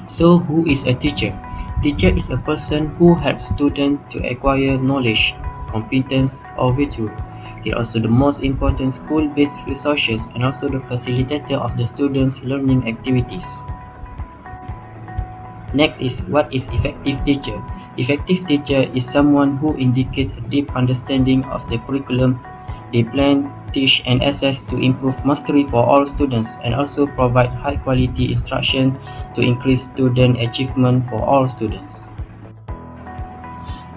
So who is a teacher? Teacher is a person who helps students to acquire knowledge, competence or virtue. He is also the most important school-based resources and also the facilitator of the students' learning activities. Next is what is effective teacher. Effective teacher is someone who indicates a deep understanding of the curriculum they plan, teach and assess to improve mastery for all students and also provide high quality instruction to increase student achievement for all students.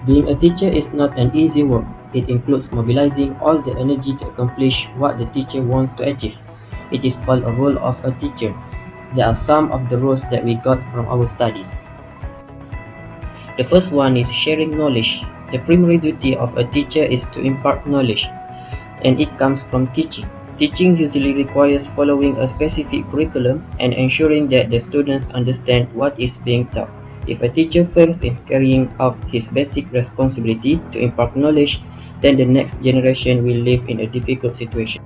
Being a teacher is not an easy work. It includes mobilizing all the energy to accomplish what the teacher wants to achieve. It is called a role of a teacher. There are some of the roles that we got from our studies. The first one is sharing knowledge. The primary duty of a teacher is to impart knowledge, and it comes from teaching. Teaching usually requires following a specific curriculum and ensuring that the students understand what is being taught. If a teacher fails in carrying out his basic responsibility to impart knowledge, then the next generation will live in a difficult situation.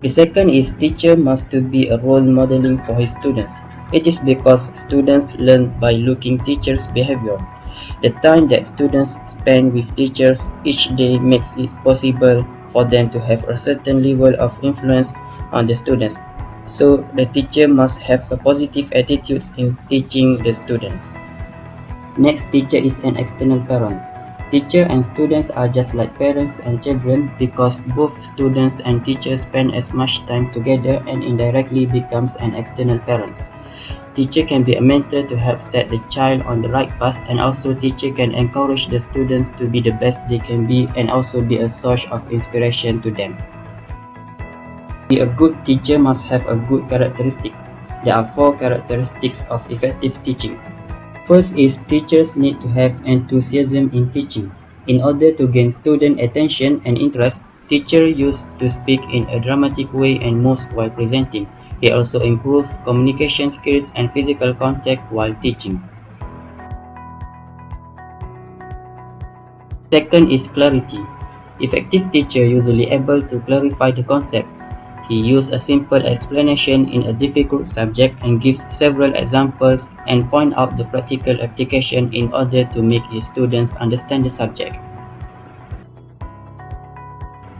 The second is teacher must to be a role modeling for his students. It is because students learn by looking teachers' behavior. The time that students spend with teachers each day makes it possible for them to have a certain level of influence on the students. So the teacher must have a positive attitude in teaching the students. Next, teacher is an external parent. Teacher and students are just like parents and children because both students and teachers spend as much time together and indirectly becomes an external parents. Teacher can be a mentor to help set the child on the right path, and also teacher can encourage the students to be the best they can be and also be a source of inspiration to them. Be a good teacher must have a good characteristics. There are 4 characteristics of effective teaching. First is teachers need to have enthusiasm in teaching. In order to gain student attention and interest, teacher used to speak in a dramatic way and moves while presenting. They also improve communication skills and physical contact while teaching. Second is clarity. Effective teacher usually able to clarify the concept. He uses a simple explanation in a difficult subject and gives several examples and point out the practical application in order to make his students understand the subject.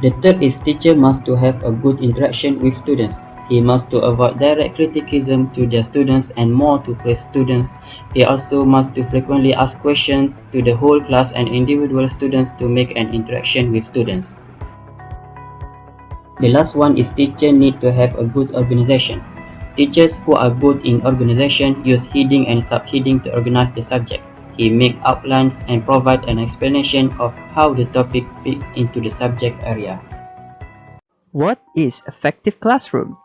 The third is teacher must to have a good interaction with students. He must to avoid direct criticism to their students and more to praise students. He also must to frequently ask questions to the whole class and individual students to make an interaction with students. The last one is teacher need to have a good organization. Teachers who are good in organization use heading and subheading to organize the subject. He make outlines and provide an explanation of how the topic fits into the subject area. What is effective classroom?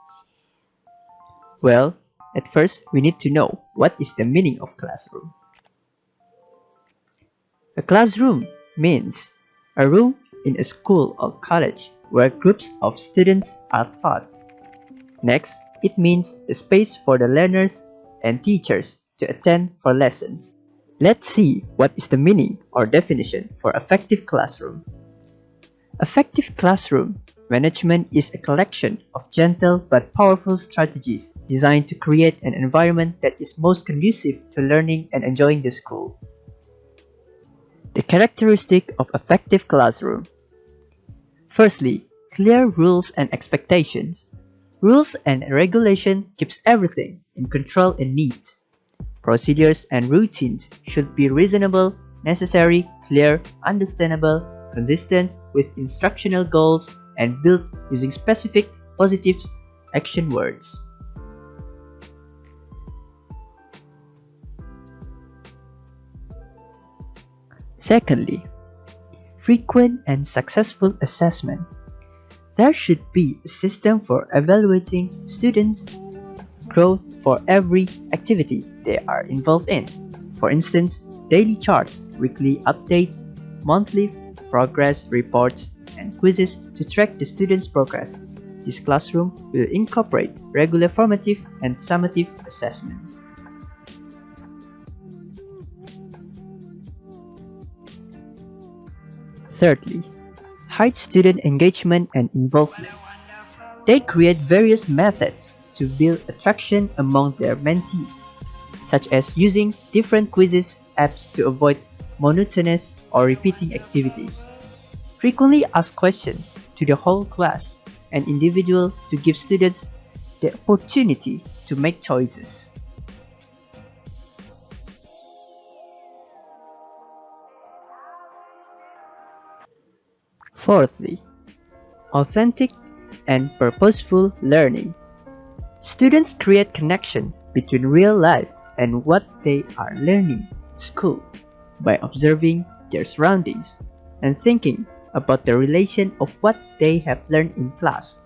Well, at first we need to know what is the meaning of classroom. A classroom means a room in a school or college where groups of students are taught. Next, it means a space for the learners and teachers to attend for lessons. Let's see what is the meaning or definition for effective classroom. Effective classroom management is a collection of gentle but powerful strategies designed to create an environment that is most conducive to learning and enjoying the school. The characteristic of effective classroom. Firstly, clear rules and expectations. Rules and regulation keeps everything in control and neat. Procedures and routines should be reasonable, necessary, clear, understandable, consistent with instructional goals, and built using specific, positive action words. Secondly, frequent and successful assessment. There should be a system for evaluating students' growth for every activity they are involved in. For instance, daily charts, weekly updates, monthly progress reports, and quizzes to track the students' progress. This classroom will incorporate regular formative and summative assessments. Thirdly, high student engagement and involvement. They create various methods to build attraction among their mentees. such as using different quizzes apps to avoid monotonous or repeating activities. Frequently ask questions to the whole class and individual to give students the opportunity to make choices. Fourthly, authentic and purposeful learning. Students create connection between real life and what they are learning in school by observing their surroundings and thinking about the relation of what they have learned in class.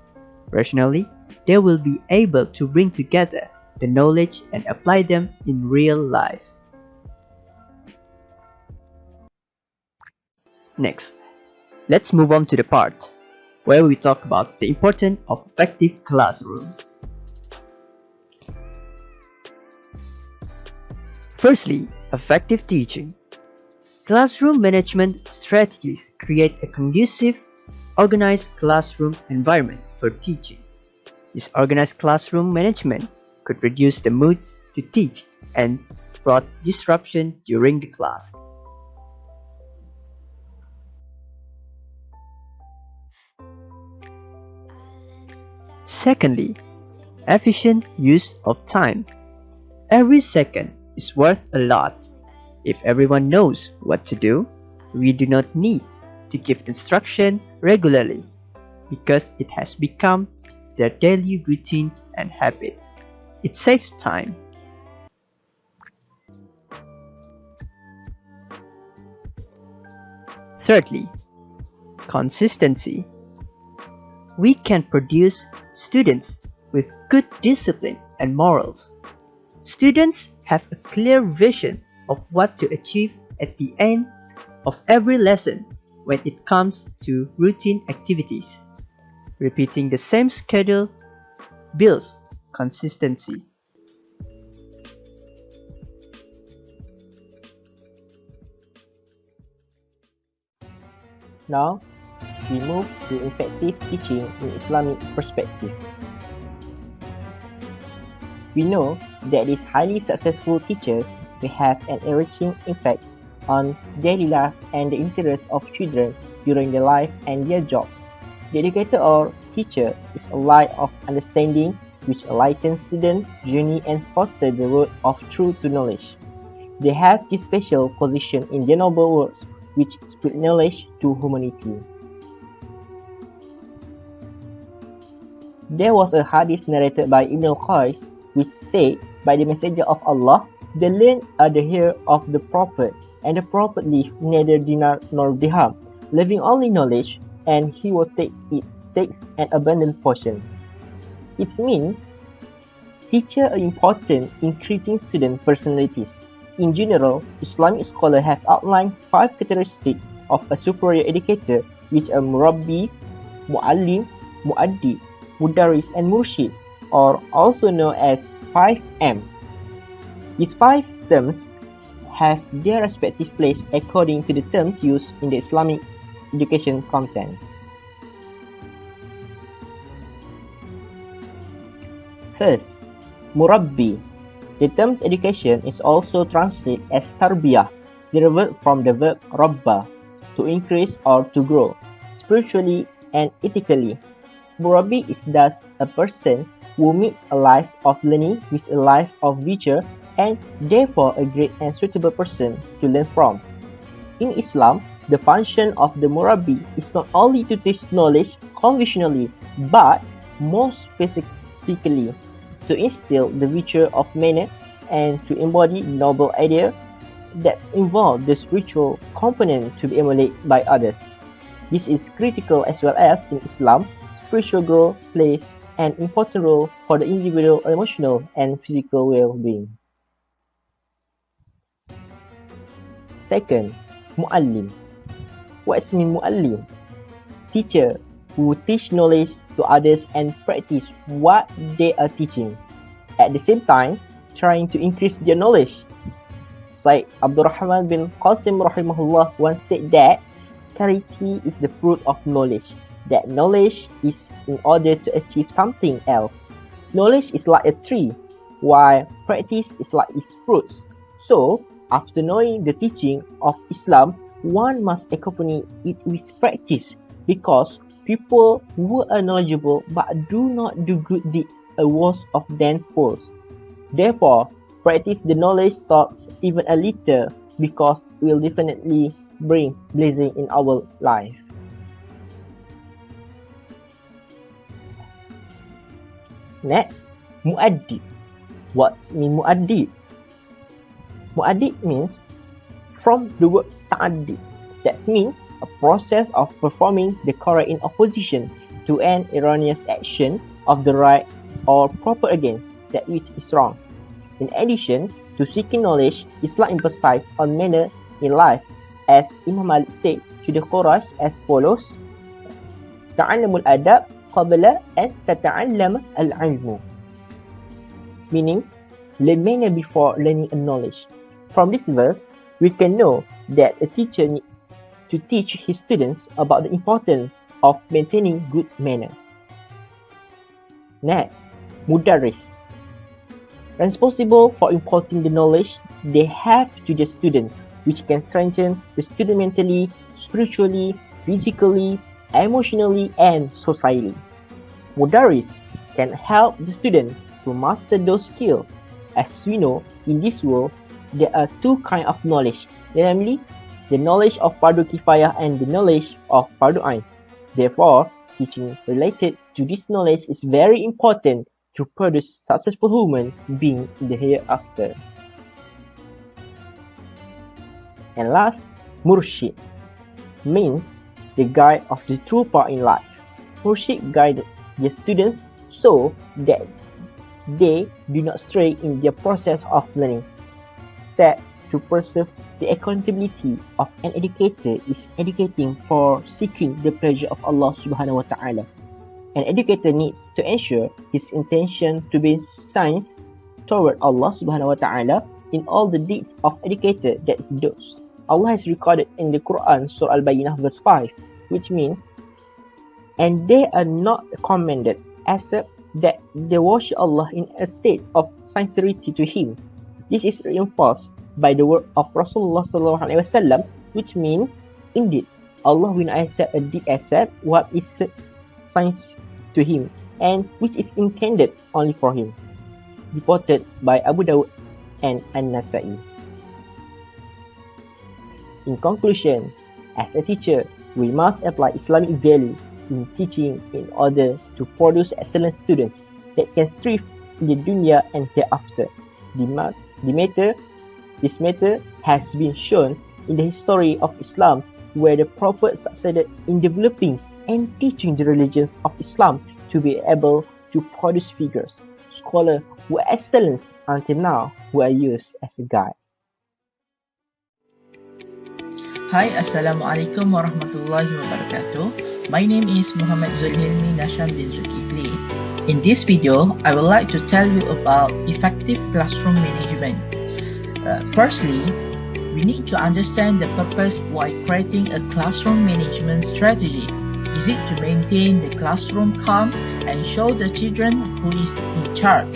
Rationally, they will be able to bring together the knowledge and apply them in real life. Next, let's move on to the part where we talk about the importance of effective classroom. Firstly, effective teaching. Classroom management strategies create a conducive, organized classroom environment for teaching. This organized classroom management could reduce the mood to teach and brought disruption during the class. Secondly, efficient use of time. Every second is worth a lot. If everyone knows what to do, we do not need to give instruction regularly because it has become their daily routines and habit. It saves time. Thirdly, consistency. We can produce students with good discipline and morals. Students have a clear vision of what to achieve at the end of every lesson when it comes to routine activities. Repeating the same schedule builds consistency. Now, we move to effective teaching in Islamic perspective. We know that these highly successful teachers will have an enriching impact on daily life and the interests of children during their life and their jobs. The educator or teacher is a light of understanding which enlightens students' journey and fosters the road of truth to knowledge. They have this special position in the noble works which spread knowledge to humanity. There was a hadith narrated by Ibn al-Qais which said, by the messenger of Allah, the learned are the heir of the Prophet, and the Prophet leave neither dinar nor dirham, leaving only knowledge, and he will takes an abundant portion. It means teachers are important in creating student personalities. In general, Islamic scholars have outlined 5 characteristics of a superior educator, which are Murabbi, Muallim, Muaddi, Mudaris, and Murshid, or also known as 5M. These 5 terms have their respective place according to the terms used in the Islamic education contents. First, Murabbi. The term education is also translated as tarbiyah, derived from the verb rabba, to increase or to grow, spiritually and ethically. Murabbi is thus a person who makes a life of learning with a life of virtue and therefore a great and suitable person to learn from. In Islam, the function of the Murabbi is not only to teach knowledge conventionally, but more specifically to instill the virtue of manner and to embody noble ideas that involve the spiritual component to be emulated by others. This is critical as well as in Islam, spiritual growth plays an important role for the individual emotional and physical well-being. Second, Muallim. What means Muallim? Teacher who teach knowledge to others and practice what they are teaching. At the same time, trying to increase their knowledge. Syed Abdurrahman bin Qasim rahimahullah once said that charity is the fruit of knowledge. That knowledge is in order to achieve something else. Knowledge is like a tree. while practice is like its fruits. So, after knowing the teaching of Islam, one must accompany it with practice, because people who are knowledgeable but do not do good deeds are worse off than fools. Therefore, practice the knowledge taught even a little, because it will definitely bring blessing in our life. Next, MOHD. What means MOHD? MOHD means from the word ta'addi. That means a process of performing the correct in opposition to an erroneous action of the right or proper against that which is wrong. In addition to seeking knowledge, Islam emphasizes on manner in life, as Imam Malik said to the Quraysh as follows: "Ta'allamul adab qabla an tata'allam al-ilmu." Meaning, learn manner before learning a knowledge. From this verse, we can know that a teacher needs to teach his students about the importance of maintaining good manner. Next, mudarris. Responsible for imparting the knowledge they have to the student, which can strengthen the student mentally, spiritually, physically, emotionally, and socially. Mudarris can help the student to master those skills. As we know, in this world, there are two kinds of knowledge, namely the knowledge of Fardu Kifayah and the knowledge of Fardu Ain. Therefore, teaching related to this knowledge is very important to produce successful human being in the hereafter. And last, Murshid means the guide of the true path in life. Murshid guides the students so that they do not stray in their process of learning. Step to preserve the accountability of an educator is educating for seeking the pleasure of Allah subhanahu wa ta'ala. An educator needs to ensure his intention to be sincere toward Allah subhanahu wa ta'ala in all the deeds of educator that he does. Allah has recorded in the Quran, Surah Al-Bayyinah verse 5, which means, "And they are not commanded except that they worship Allah in a state of sincerity to Him." This is reinforced by the word of Rasulullah SAW, which means, indeed, Allah will not accept a deed except what is sincere to Him, and which is intended only for Him. Reported by Abu Dawud and An-Nasa'i. In conclusion, as a teacher, we must apply Islamic value in teaching in order to produce excellent students that can thrive in the dunya and hereafter. This matter has been shown in the history of Islam, where the Prophet succeeded in developing and teaching the religions of Islam to be able to produce figures, scholars who are excellent until now, who are used as a guide. Hi, Assalamualaikum warahmatullahi wabarakatuh. My name is Muhammad ZULHILMI Nasham bin ZULKEFLI. In this video, I would like to tell you about effective classroom management. Firstly, we need to understand the purpose why creating a classroom management strategy. Is it to maintain the classroom calm and show the children who is in charge?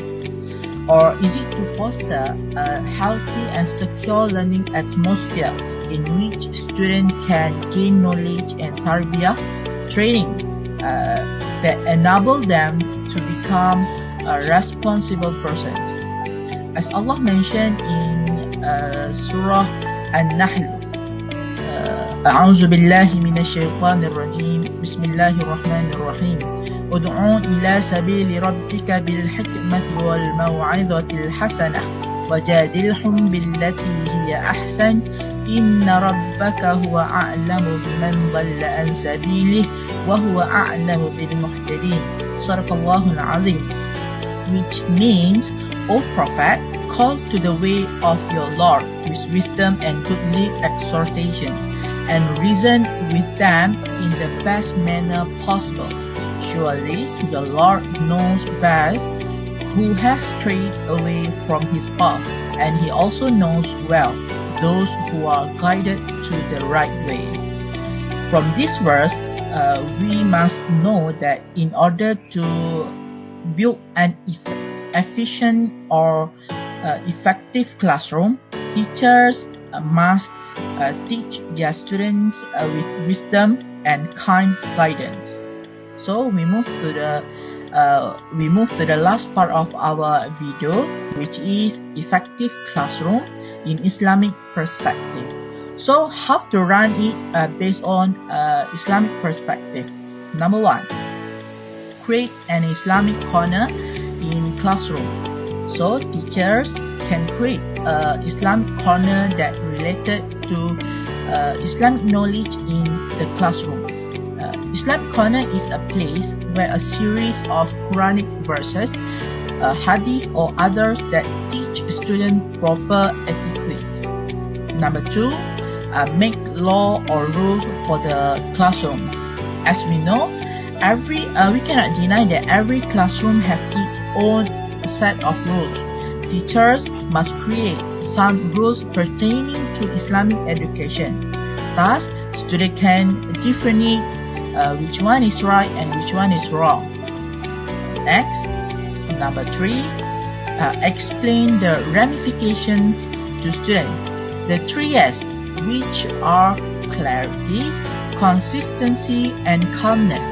Or is it to foster a healthy and secure learning atmosphere in which students can gain knowledge and tarbiyah training that enable them to become a responsible person? As Allah mentioned in Surah An-Nahl, أعوذ بالله من الشيطان الرجيم بسم الله الرحمن الرحيم ادعوا إلى سبيل ربك بالحكمة والموعظة الحسنة وجادلهم بالتي هي أحسن إن ربك هو أعلم بمن ضل عن سبيله وهو أعلم بالمهتدين صدق الله العظيم. Which means, O Prophet, call to the way of your Lord with wisdom and goodly exhortation, and reason with them in the best manner possible. Surely your Lord knows best who has strayed away from his path, and he also knows well those who are guided to the right way. From this verse, we must know that in order to build an efficient or effective classroom, teachers must teach their students with wisdom and kind guidance. So we move to the last part of our video, which is effective classroom in Islamic perspective. So how to run it based on Islamic perspective. Number 1, create an Islamic corner in classroom. So teachers can create Islamic corner that related to Islamic knowledge in the classroom. Islamic corner is a place where a series of Quranic verses, hadith or others that teach students proper etiquette. Number 2, make law or rules for the classroom. As we know, we cannot deny that every classroom has its own set of rules. Teachers must create some rules pertaining to Islamic education. Thus, students can differentiate which one is right and which one is wrong. Next, number 3, explain the ramifications to students. The 3 S, which are clarity, consistency, and calmness,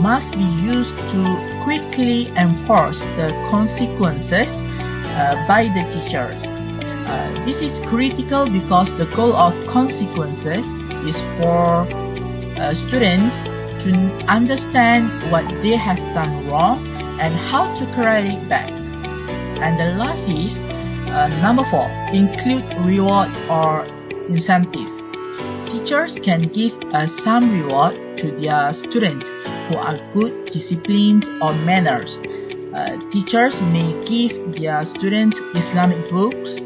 must be used to quickly enforce the consequences by the teachers. This is critical because the goal of consequences is for students to understand what they have done wrong and how to correct it back. And the last is number 4, include reward or incentive. Teachers can give some reward to their students who are good, disciplined, or manners. Teachers may give their students Islamic books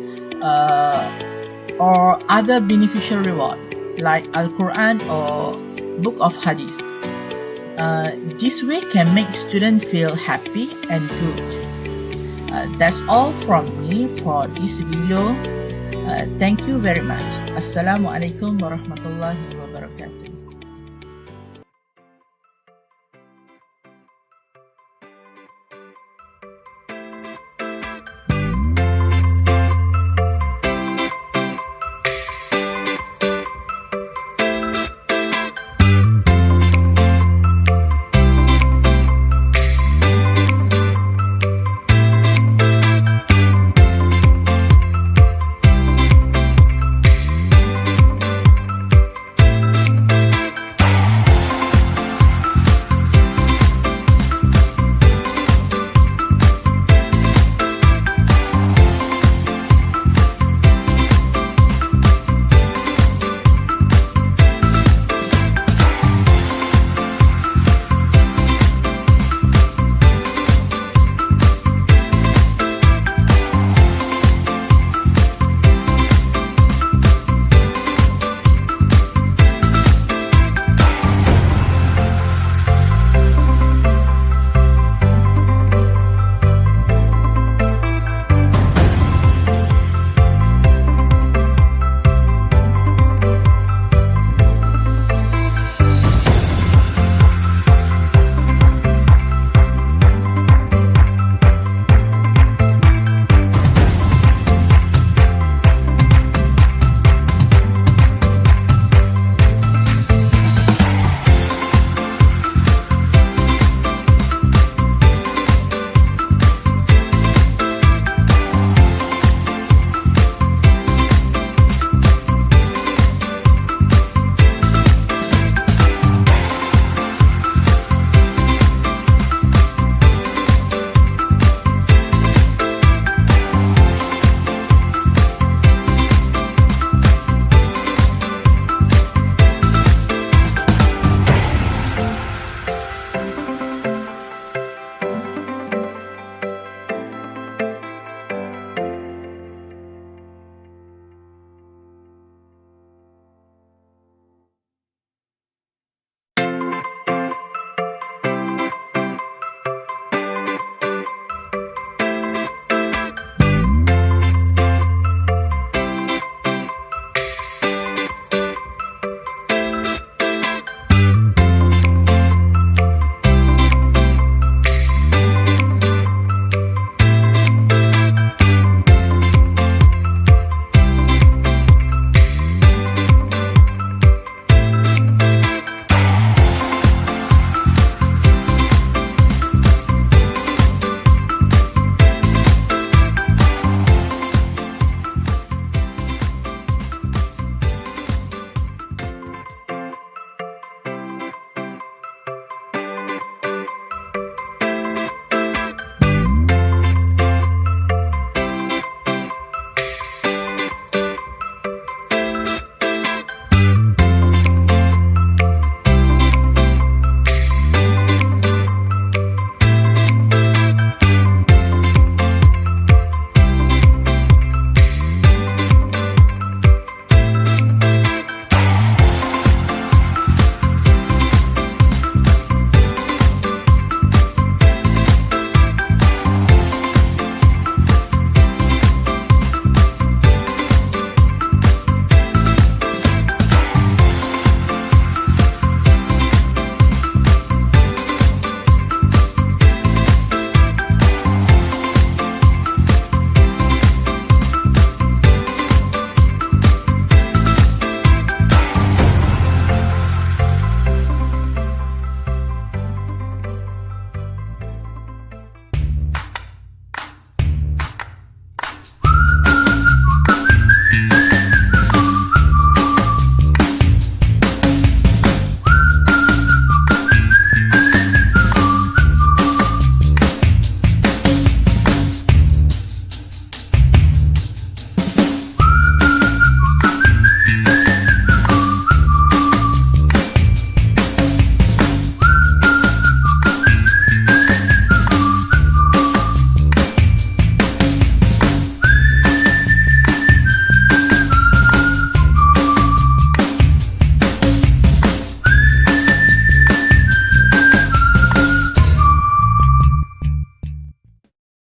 or other beneficial reward like Al-Quran or Book of Hadith. This way can make students feel happy and good. That's all from me for this video. Thank you very much. Assalamualaikum warahmatullahi wabarakatuh.